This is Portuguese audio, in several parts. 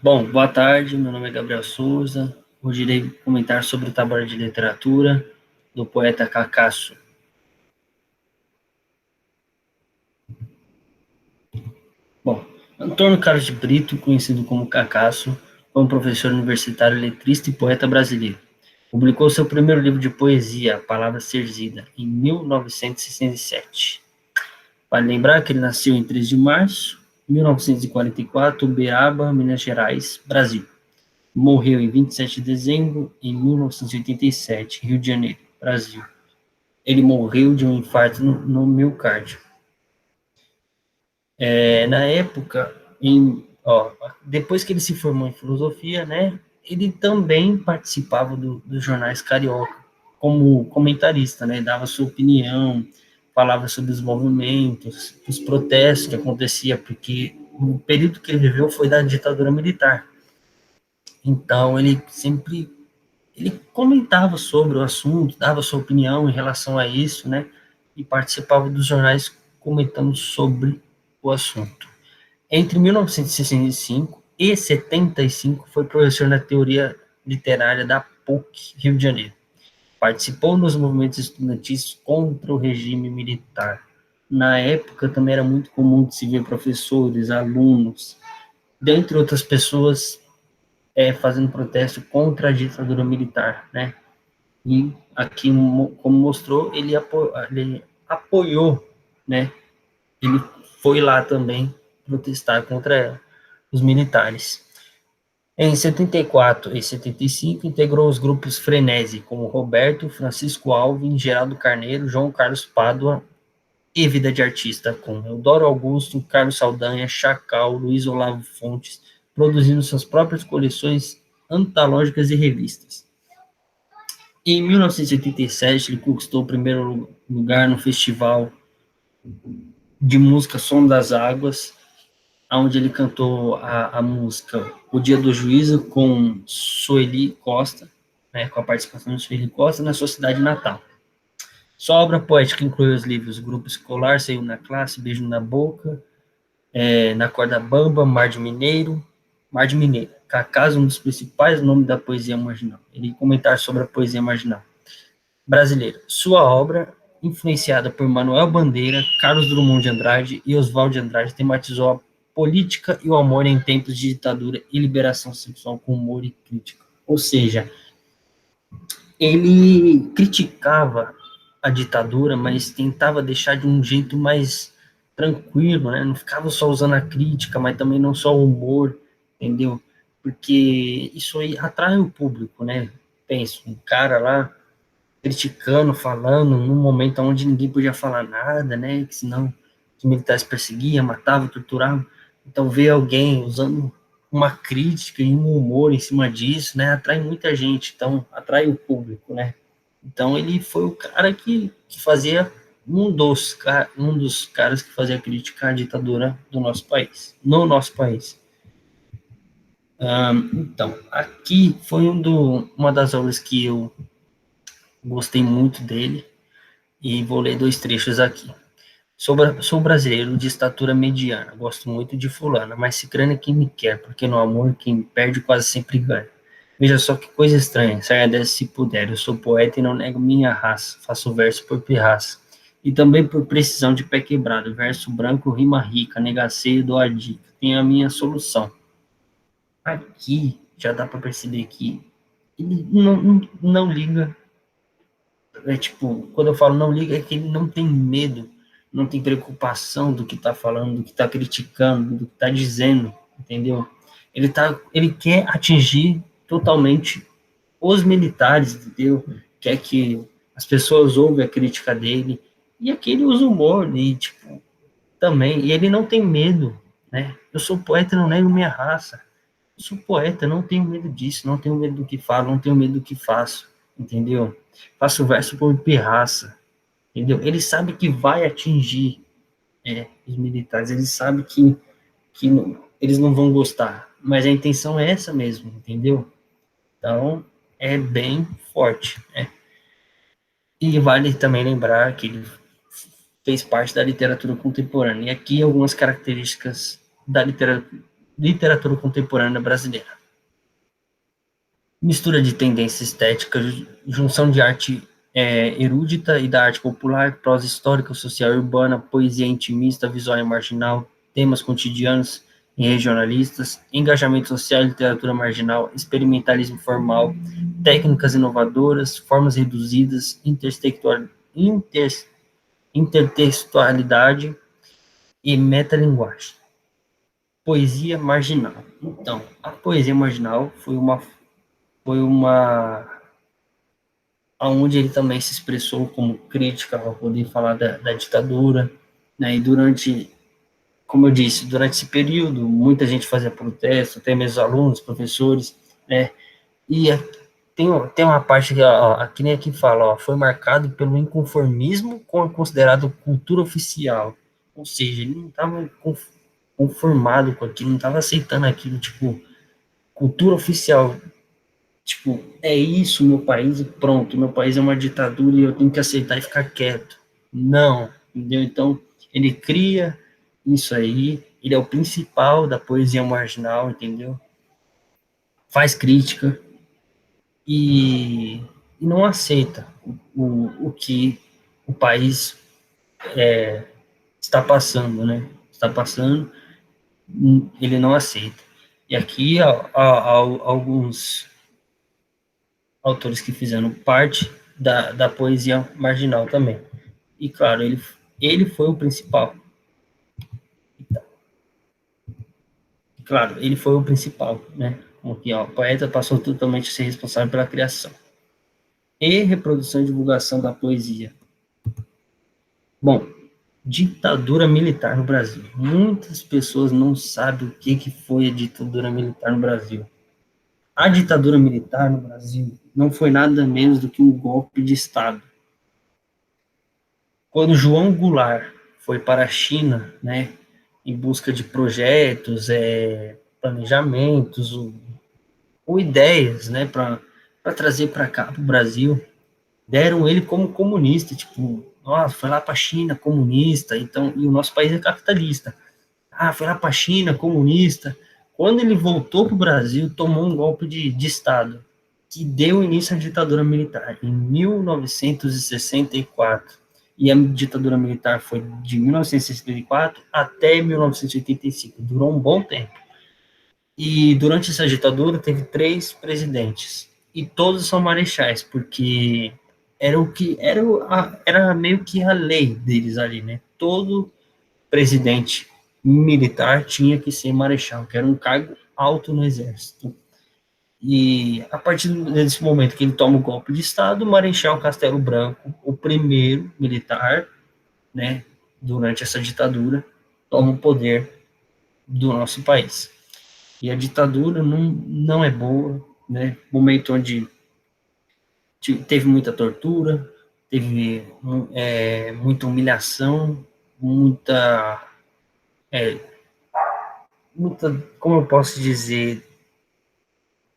Bom, boa tarde, meu nome é Gabriel Souza. Hoje irei comentar sobre o trabalho de literatura do poeta Cacasso. Bom, Antônio Carlos de Brito, conhecido como Cacasso, foi um professor universitário, letrista e poeta brasileiro. Publicou seu primeiro livro de poesia, A Palavra Serzida, em 1967. Vale lembrar que ele nasceu em 3 de março de 1944, Uberaba, Minas Gerais, Brasil. Morreu em 27 de dezembro de 1987, Rio de Janeiro, Brasil. Ele morreu de um infarto no miocárdio. Na época, depois que ele se formou em filosofia, né, ele também participava dos jornais carioca como comentarista, né, dava sua opinião, falava sobre os movimentos, os protestos que acontecia, porque o período que ele viveu foi da ditadura militar. Então ele comentava sobre o assunto, dava sua opinião em relação a isso, né? E participava dos jornais comentando sobre o assunto. Entre 1965 e 75 foi professor na teoria literária da PUC, Rio de Janeiro. Participou nos movimentos estudantis contra o regime militar. Na época também era muito comum de se ver professores, alunos, dentre outras pessoas, fazendo protesto contra a ditadura militar, né? E aqui, como mostrou, ele apoiou, né? Ele foi lá também protestar contra os militares. Em 74 e 75, integrou os grupos Frenesi, como Roberto, Francisco Alvim, Geraldo Carneiro, João Carlos Pádua e Vida de Artista, com Eudoro Augusto, Carlos Saldanha, Chacal, Luiz Olavo Fontes, produzindo suas próprias coleções antológicas e revistas. Em 1987, ele conquistou o primeiro lugar no Festival de Música Som das Águas, onde ele cantou a música O Dia do Juízo com Sueli Costa, né, com a participação de Sueli Costa, na sua cidade natal. Sua obra poética inclui os livros Grupo Escolar, Saiu na Classe, Beijo na Boca, Na Corda Bamba, Mar de Mineiro. Cacaso, um dos principais nomes da poesia marginal. Ele comentar sobre a poesia marginal brasileira. Sua obra, influenciada por Manuel Bandeira, Carlos Drummond de Andrade e Oswald de Andrade, tematizou a política e o amor em tempos de ditadura e liberação sexual com humor e crítica. Ou seja, ele criticava a ditadura, mas tentava deixar de um jeito mais tranquilo, né? Não ficava só usando a crítica, mas também não só o humor, entendeu? Porque isso aí atrai o público, né? Pensa, um cara lá criticando, falando, num momento onde ninguém podia falar nada, né? Que senão os militares perseguiam, matavam, torturavam. Então, ver alguém usando uma crítica e um humor em cima disso, né? Atrai muita gente, então atrai o público, né? Então, ele foi o cara que fazia um dos caras que fazia crítica à ditadura do nosso país, no nosso país. Então, aqui foi uma das obras que eu gostei muito dele, e vou ler dois trechos aqui. Sou brasileiro de estatura mediana, gosto muito de fulana, mas Cicrano é quem me quer, porque no amor quem perde quase sempre ganha. Veja só que coisa estranha, saia dessa se puder, eu sou poeta e não nego minha raça, faço verso por pirraça. E também por precisão de pé quebrado, verso branco, rima rica, negaceio, dou a dica, tenho a minha solução. Aqui já dá para perceber que ele não liga, tipo, quando eu falo não liga, é que ele não tem medo, não tem preocupação do que está falando, do que está criticando, do que está dizendo, entendeu? Ele quer atingir totalmente os militares, entendeu? Quer que as pessoas ouvem a crítica dele, e aqui ele usa humor, e tipo, também, e ele não tem medo, né? Eu sou poeta e não nego minha raça. Eu sou poeta, não tenho medo disso, não tenho medo do que falo, não tenho medo do que faço, entendeu? Faço verso por pirraça, entendeu? Ele sabe que vai atingir os militares, ele sabe que eles não vão gostar, mas a intenção é essa mesmo, entendeu? Então, é bem forte, né? E vale também lembrar que ele fez parte da literatura contemporânea. E aqui algumas características da literatura. literatura contemporânea brasileira. Mistura de tendência estética, junção de arte erudita e da arte popular, prosa histórica, social e urbana, poesia intimista, visual e marginal, temas cotidianos e regionalistas, engajamento social e literatura marginal, experimentalismo formal, técnicas inovadoras, formas reduzidas, intertextualidade e metalinguagem. Poesia marginal. Então, a poesia marginal foi uma onde ele também se expressou como crítica para poder falar da ditadura, né? E durante, como eu disse, durante esse período, muita gente fazia protesto, até mesmo alunos, professores, né? E tem uma parte que, aqui nem aqui fala, foi marcado pelo inconformismo com a considerada cultura oficial. Ou seja, ele não estava conformado com aquilo, não estava aceitando aquilo, tipo, cultura oficial. Tipo, é isso, meu país, e pronto. Meu país é uma ditadura e eu tenho que aceitar e ficar quieto. Não, entendeu? Então, ele cria isso aí, ele é o principal da poesia marginal, entendeu? Faz crítica e não aceita o que o país está passando, né? Está passando, ele não aceita. E aqui há alguns autores que fizeram parte da poesia marginal também. E, claro, ele foi o principal. Claro, ele foi o principal, né? Aqui, o poeta passou totalmente a ser responsável pela criação e reprodução e divulgação da poesia. Bom, ditadura militar no Brasil. Muitas pessoas não sabem o que foi a ditadura militar no Brasil. A ditadura militar no Brasil não foi nada menos do que um golpe de Estado. Quando João Goulart foi para a China, né, em busca de projetos, planejamentos ou ideias, né, para trazer para cá, para o Brasil, deram ele como comunista, tipo, nossa, foi lá para a China, comunista, então, e o nosso país é capitalista. Ah, foi lá para a China, comunista. Quando ele voltou para o Brasil, tomou um golpe de Estado, que deu início à ditadura militar, em 1964. E a ditadura militar foi de 1964 até 1985, durou um bom tempo. E durante essa ditadura teve 3 presidentes, e todos são marechais, porque era o que era meio que a lei deles ali, né? Todo presidente militar tinha que ser marechal, que era um cargo alto no exército. E a partir desse momento que ele toma o golpe de Estado, o Marechal Castelo Branco, o primeiro militar, né, durante essa ditadura, toma o poder do nosso país. E a ditadura não é boa, né? Momento onde teve muita tortura, teve muita humilhação, é, muita, como eu posso dizer,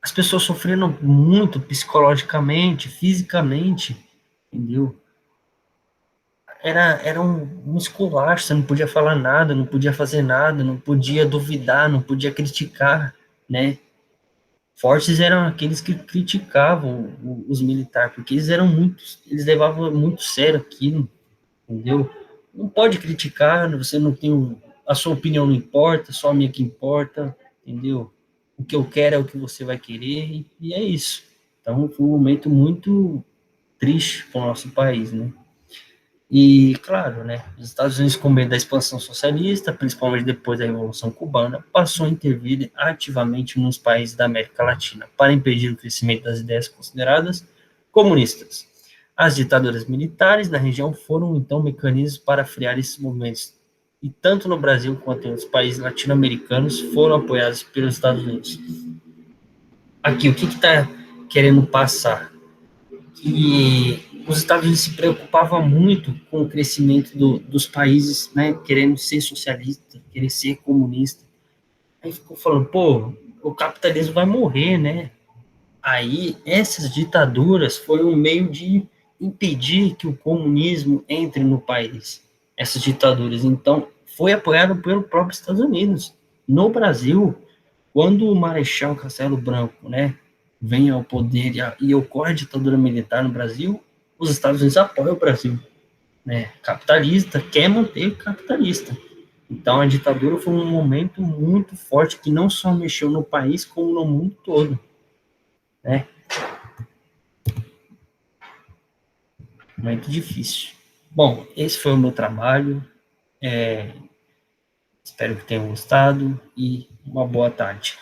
as pessoas sofrendo muito psicologicamente, fisicamente, entendeu? Era um esculacho, você não podia falar nada, não podia fazer nada, não podia duvidar, não podia criticar, né? Fortes eram aqueles que criticavam os militares, porque eles levavam muito sério aquilo, entendeu? Não pode criticar, você não tem, a sua opinião não importa, só a minha que importa, entendeu? O que eu quero é o que você vai querer, e é isso. Então, foi um momento muito triste para o nosso país, né? E, claro, né, os Estados Unidos, com medo da expansão socialista, principalmente depois da Revolução Cubana, passou a intervir ativamente nos países da América Latina para impedir o crescimento das ideias consideradas comunistas. As ditaduras militares na região foram, então, mecanismos para frear esses movimentos, e tanto no Brasil quanto em outros países latino-americanos foram apoiados pelos Estados Unidos. Aqui, o que está querendo passar? Que os Estados Unidos se preocupavam muito com o crescimento dos países, né, querendo ser socialista, querer ser comunista. Aí ficou falando, pô, o capitalismo vai morrer, né? Aí essas ditaduras foram um meio de impedir que o comunismo entre no país. Essas ditaduras, então, foi apoiado pelo próprio Estados Unidos. No Brasil, quando o Marechal Castelo Branco, né, vem ao poder e ocorre a ditadura militar no Brasil, os Estados Unidos apoiam o Brasil, né, capitalista, quer manter o capitalista. Então, a ditadura foi um momento muito forte que não só mexeu no país, como no mundo todo, né? Muito difícil. Bom, esse foi o meu trabalho. Espero que tenham gostado e uma boa tarde.